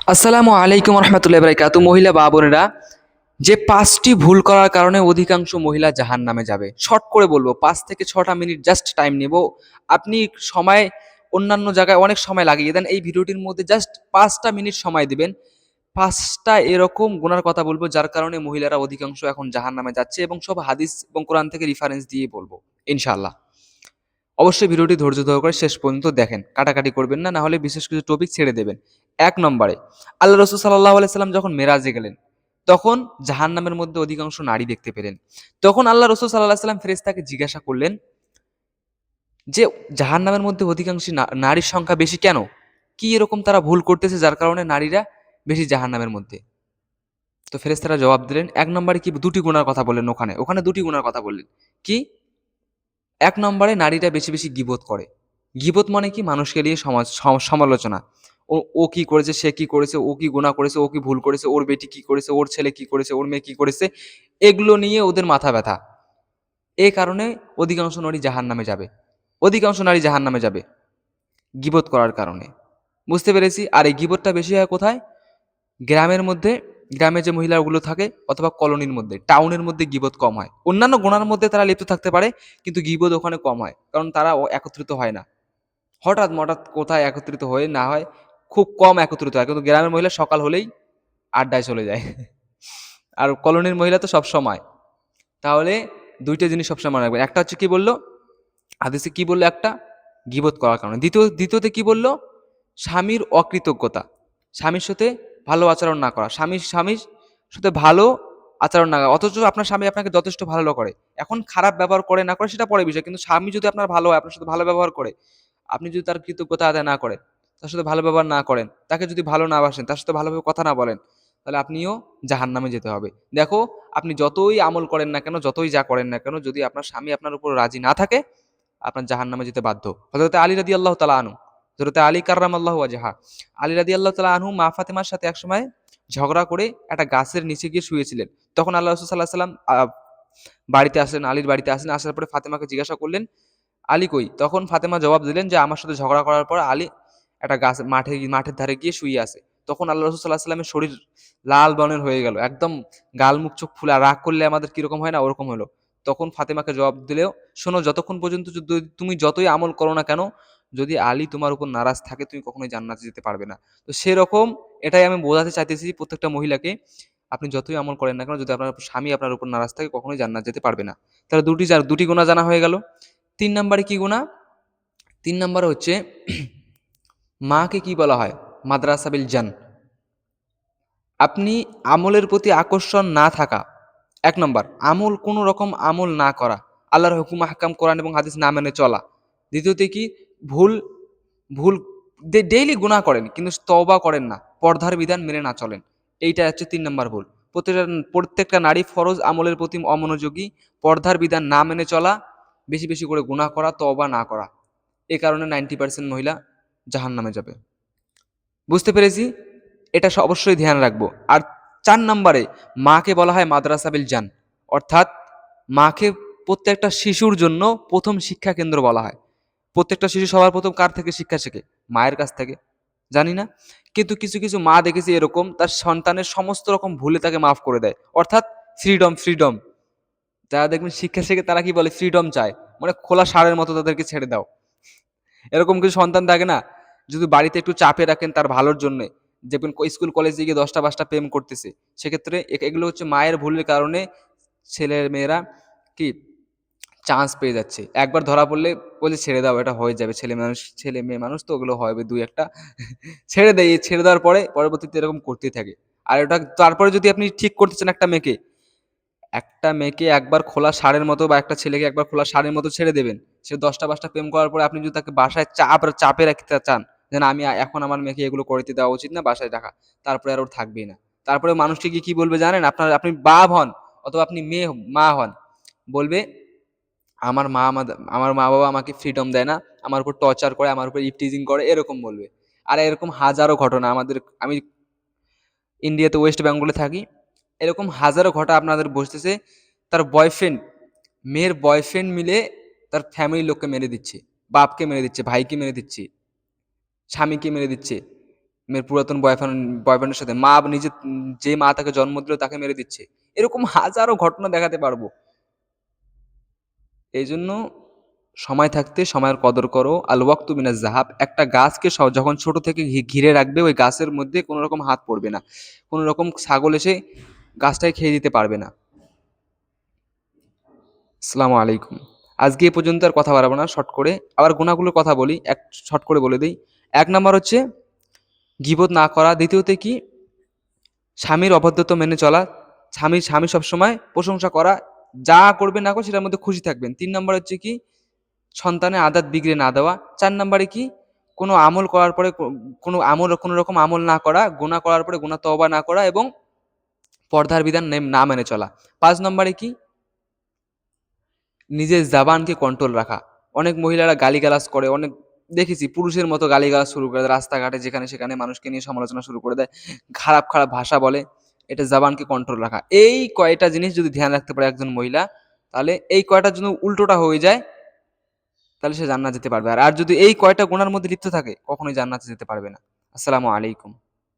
আসসালামু আলাইকুম রহমতুল্লাহ বারাকাতুহু। মহিলা বা বোনেরা, যে 5টি ভুল করার কারণে অধিকাংশ মহিলা জাহান্নামে যাবে, শর্ট করে বলবো, 5 থেকে 6টা মিনিট জাস্ট টাইম নেব। আপনি সময় অন্যান্য জায়গায় অনেক সময় লাগিয়ে দেন, এই ভিডিওটির মধ্যে জাস্ট 5টা মিনিট সময় দিবেন। 5টা এরকম গুনার কথা বলবো যার কারণে মহিলারা অধিকাংশ এখন জাহান্নামে যাচ্ছে, এবং সব হাদিস এবং কোরআন থেকে রেফারেন্স দিয়ে বলবো ইনশাআল্লাহ। অবশ্যই ভিডিওটি ধৈর্য ধরে শেষ পর্যন্ত দেখেন, কাটাকাটি করবেন না, না হলে বিশেষ কিছু টপিক ছেড়ে দেবেন। 1 নম্বরে, আল্লাহ রসুল সাল্লাহ আলাইসাল্লাম যখন মেরাজে গেলেন, তখন জাহান্নামের মধ্যে অধিকাংশ নারী দেখতে পেলেন। তখন আল্লাহ রসুল সাল্লাহ সাল্লাম ফেরেশতাকে জিজ্ঞাসা করলেন যে জাহান্নামের মধ্যে অধিকাংশ নারীর সংখ্যা বেশি কেন? কি এরকম তারা ভুল করতেছে যার কারণে নারীরা বেশি জাহান্নামের মধ্যে? তো ফেরেশতারা জবাব দিলেন, 1 নম্বরে কি দুটি গুণার কথা বললেন, ওখানে ওখানে দুটি গুণার কথা বললেন। কি? 1 নম্বরে নারীরা বেশি বেশি গীবত করে। গীবত মানে কি? মানুষকে নিয়ে সমালোচনা। ও কি করেছে, সে কি করেছে, ও কি গুনাহ করেছে, ও কি ভুল করেছে, ওর বেটি কি করেছে, ওর ছেলে কি করেছে, ওর মেয়ে কি করেছে, এগুলো নিয়ে ওদের মাথা ব্যথা। এই কারণে অধিকাংশ নারী জাহান্নামে যাবে। অধিকাংশ নারী জাহান্নামে যাবে গীবত করার কারণে। বুঝতে পেরেছি। আর এই গীবতটা বেশি হয় কোথায়? গ্রামের মধ্যে, গ্রামে যে মহিলাগুলো থাকে, অথবা কলোনির মধ্যে। টাউনের মধ্যে গীবত কম হয়। অন্যান্য গুনার মধ্যে তারা লিপ্ত থাকতে পারে, কিন্তু গীবত ওখানে কম হয়, কারণ তারা একত্রিত হয় না। হঠাৎ মঠাৎ কোথায় একত্রিত হয়ে না হয়, খুব কম একত্রিত হয়। কিন্তু গ্রামের মহিলা সকাল হলেই আড্ডায় চলে যায়। আর কলোনির মহিলা তো সব সময়। তাহলে দুইটা জিনিস সবসময় মনে রাখবেন। একটা হচ্ছে কি বললো হাদিসে, কি বললো? একটা, গীবত করার কারণে। দ্বিতীয়তে কি বললো? স্বামীর অকৃতজ্ঞতা, স্বামীর সাথে ভালো আচরণ না করা, স্বামীর সাথে ভালো আচরণ না করা, অথচ আপনার স্বামী আপনাকে যথেষ্ট ভালো করে। এখন খারাপ ব্যবহার করে না করে সেটা পরে বিষয়, কিন্তু স্বামী যদি আপনার ভালো হয়, আপনার সাথে ভালো ব্যবহার করে, আপনি যদি তার কৃতজ্ঞতা আদায় না করেন, তার সাথে ভালো ব্যবহার না করেন, তাকে যদি ভালো না বাসেন, তার সাথে ভালোভাবে কথা না বলেন, তাহলে আপনিও জাহান্নামে যেতে হবে। দেখো, আপনি যতই আমল করেন না কেন, যতই যা করেন না কেন, যদি আপনার স্বামী আপনার উপর রাজি না থাকে, আপনার জাহান্নামে যেতে বাধ্য। হযরত আলী রাদিয়াল্লাহু তাআলা আনহু, হযরত আলী কাররামাল্লাহু ওয়াজহা, আলী রাদিয়াল্লাহু তাআলা আনহু মা ফাতেমার সাথে একসময় ঝগড়া করে একটা গাছের নিচে গিয়ে শুয়েছিলেন। তখন আল্লাহ রাসূল সাল্লাল্লাহু আলাইহি সাল্লাম বাড়িতে আসলেন, আলীর বাড়িতে আসলেন। আসার পরে ফাতেমাকে জিজ্ঞাসা করলেন, আলী কই? তখন ফাতেমা জবাব দিলেন যে আমার সাথে ঝগড়া করার পর আলী একটা গাছ মাঠের ধারে গিয়ে শুয়ে আছে। তখন আল্লাহ রাসূল সাল্লাল্লাহু আলাইহি সাল্লামের শরীর লাল বর্ণের হয়ে গেল, একদম গাল মুখ চোখ ফুলে। রাগ করলে আমাদের কিরকম হয় না, ওরকম হলো। তখন ফাতেমাকে জবাব দিলেও, শোনো, যতক্ষণ পর্যন্ত তুমি যতই আমল করো না কেন, যদি আলী তোমার উপর নারাজ থাকে, তুমি কখনোই জান্নাতে যেতে পারবে না। তো সেরকম, এটাই আমি বোঝাতে চাইতেছি প্রত্যেকটা মহিলাকে, আপনি যতই আমল করেন না কেন, যদি আপনার স্বামী আপনার উপর নারাজ থাকে, কখনোই জান্নাত যেতে পারবে না। তাহলে দুটি গুনাহ জানা হয়ে গেল। 3 নম্বরে কি গুনাহ? 3 নম্বরে হচ্ছে মাকে কি বলা হয়? মাদ্রাসা বিল জান। আপনি আমলের প্রতি আকর্ষণ না থাকা, 1 নম্বর। আমল, কোনো রকম আমল না করা, আল্লাহর হুকুম আহকাম, কোরআন এবং হাদিস না মেনে চলা। দ্বিতীয়তে কি? ভুল ভুল ডেইলি গুনাহ করেন, কিন্তু তওবা করেন না, পর্দার বিধান মেনে না চলেন। এইটা হচ্ছে 3 নম্বর ভুল। প্রত্যেকটা নারী ফরজ আমলের প্রতি অমনোযোগী, পর্দার বিধান না মেনে চলা, বেশি বেশি করে গুনাহ করা, তওবা না করা। এই কারণে 90% মহিলা জাহান্নামে যাবে। বুঝতে পেরেছি। এটা অবশ্যই ধ্যান রাখবো। আর 4 নম্বরে, মাকে বলা হয় মাদ্রাসা বিল জান, অর্থাৎ মাকে প্রত্যেকটা শিশুর জন্য প্রথম শিক্ষা কেন্দ্র বলা হয়। প্রত্যেকটা শিশু সবার প্রথম কার থেকে শিক্ষা শেখে? মায়ের কাছ থেকে। জানি না, কিন্তু কিছু কিছু মা দেখেছি এরকম, তার সন্তানের সমস্ত রকম ভুলে তাকে মাফ করে দেয়, অর্থাৎ ফ্রিডম ফ্রিডম। যারা দেখবেন শিক্ষা শেখে, তারা কি বলে? ফ্রিডম চায়, মানে খোলা ষাঁড়ের মতো তাদেরকে ছেড়ে দাও। এরকম কিছু সন্তান থাকে না, যদি বাড়িতে একটু চাপে রাখেন তার ভালোর জন্য, দেখবেন স্কুল কলেজে গিয়ে 10টা 5টা প্রেম করতেছে, সেক্ষেত্রে এগুলো হচ্ছে মায়ের ভুলের কারণে ছেলের মেয়েরা কি চান্স পেয়ে যাচ্ছে। একবার ধরা পড়লে বলে ছেড়ে দাও, এটা হয়ে যাবে, ছেলে মানুষ, ছেলে মেয়ে মানুষ তো, ওগুলো হবে দুই একটা। ছেড়ে দেয়, ছেড়ে দেওয়ার পরে পরবর্তীতে এরকম করতেই থাকে। আর এটা তারপরে যদি আপনি ঠিক করতে চান, একটা মেয়েকে একবার খোলা ষাঁড়ের মতো, বা একটা ছেলেকে একবার খোলা ষাঁড়ের মতো ছেড়ে দেবেন। সে 10টা 5টা প্রেম করার পরে আপনি যদি তাকে বাসায় চাপে রাখতে চান, যে না, আমি এখন আমার মেয়েকে এগুলো করতে দেওয়া উচিত না, বাসায় রাখা, তারপরে আর ওর থাকবেই না। তারপরে মানুষকে কি বলবে জানেন? আপনি বাপ হন, অথবা আপনি মা হন, বলবে আমার মা বাবা আমাকে ফ্রিডম দেয় না, আমার উপর টর্চার করে, আমার উপর ইভটিজিং করে, এরকম বলবে। আর এরকম হাজারো ঘটনা আমি ইন্ডিয়াতে, ওয়েস্ট বেঙ্গলে থাকি। এরকম হাজারো ঘটা আপনাদের বসতেছে, তার বয়ফ্রেন্ড, মেয়ের বয়ফ্রেন্ড মিলে তার ফ্যামিলির লোককে মেরে দিচ্ছে, বাপকে মেরে দিচ্ছে, ভাইকে মেরে দিচ্ছে, স্বামীকে মেরে দিচ্ছে। মেয়ের পুরাতন বয়ফ্রেন্ডের সাথে, মা নিজে যে মা তাকে জন্ম দিল তাকে মেরে দিচ্ছে, এরকম হাজারো ঘটনা দেখাতে পারবো। এই জন্য সময় থাকতে সময়ের কদর করো। আল ওয়াক্তু মিনাজ জাহাব। একটা গাছকে যখন ছোট থেকে ঘিরে রাখবে, ওই গাছের মধ্যে কোনো রকম হাত পড়বে না, কোনো রকম ছাগল এসে গাছটাকে খেয়ে দিতে পারবে না। আসসালামু আলাইকুম। আজকে এই পর্যন্ত, আর কথা বাড়াবো না, শর্ট করে আবার গুণাগুলোর কথা বলি, শর্ট করে বলে দিই। 1 নম্বর হচ্ছে গীবত না করা। দ্বিতীয়তে কি, স্বামীর অবাধ্যতা মেনে চলা। স্বামী সবসময় প্রশংসা করা, যা করবে না করে সেটার মধ্যে খুশি থাকবেন। 3 নম্বর হচ্ছে কি, সন্তানের আদাত বিগড়ে না দেওয়া। 4 নম্বরে কি, কোনো আমল করার পরে কোনো রকম আমল না করা, গুনাহ করার পরে গুনাহ তওবা না করা, এবং পর্দার বিধান না মেনে চলা। 5 নম্বরে কি, নিজের জাবানকে কন্ট্রোল রাখা। অনেক মহিলারা গালিগালাজ করে, অনেক দেখেছি পুরুষের মতো গালিগালাজ শুরু করে দেয়, রাস্তাঘাটে যেখানে সেখানে মানুষকে নিয়ে সমালোচনা শুরু করে দেয়, খারাপ খারাপ ভাষা বলে। এটা জাবানকে কন্ট্রোল রাখা। এই কয়টা জিনিস যদি ধ্যান রাখতে পারে একজন মহিলা, তাহলে এই কয়টার জন্য উল্টোটা হয়ে যায়, তাহলে সে জান্নাত যেতে পারবে। আর আর যদি এই কয়টা গুনার মধ্যে লিপ্ত থাকে, কখনোই জান্নাতে যেতে পারবে না। আসসালামু আলাইকুম।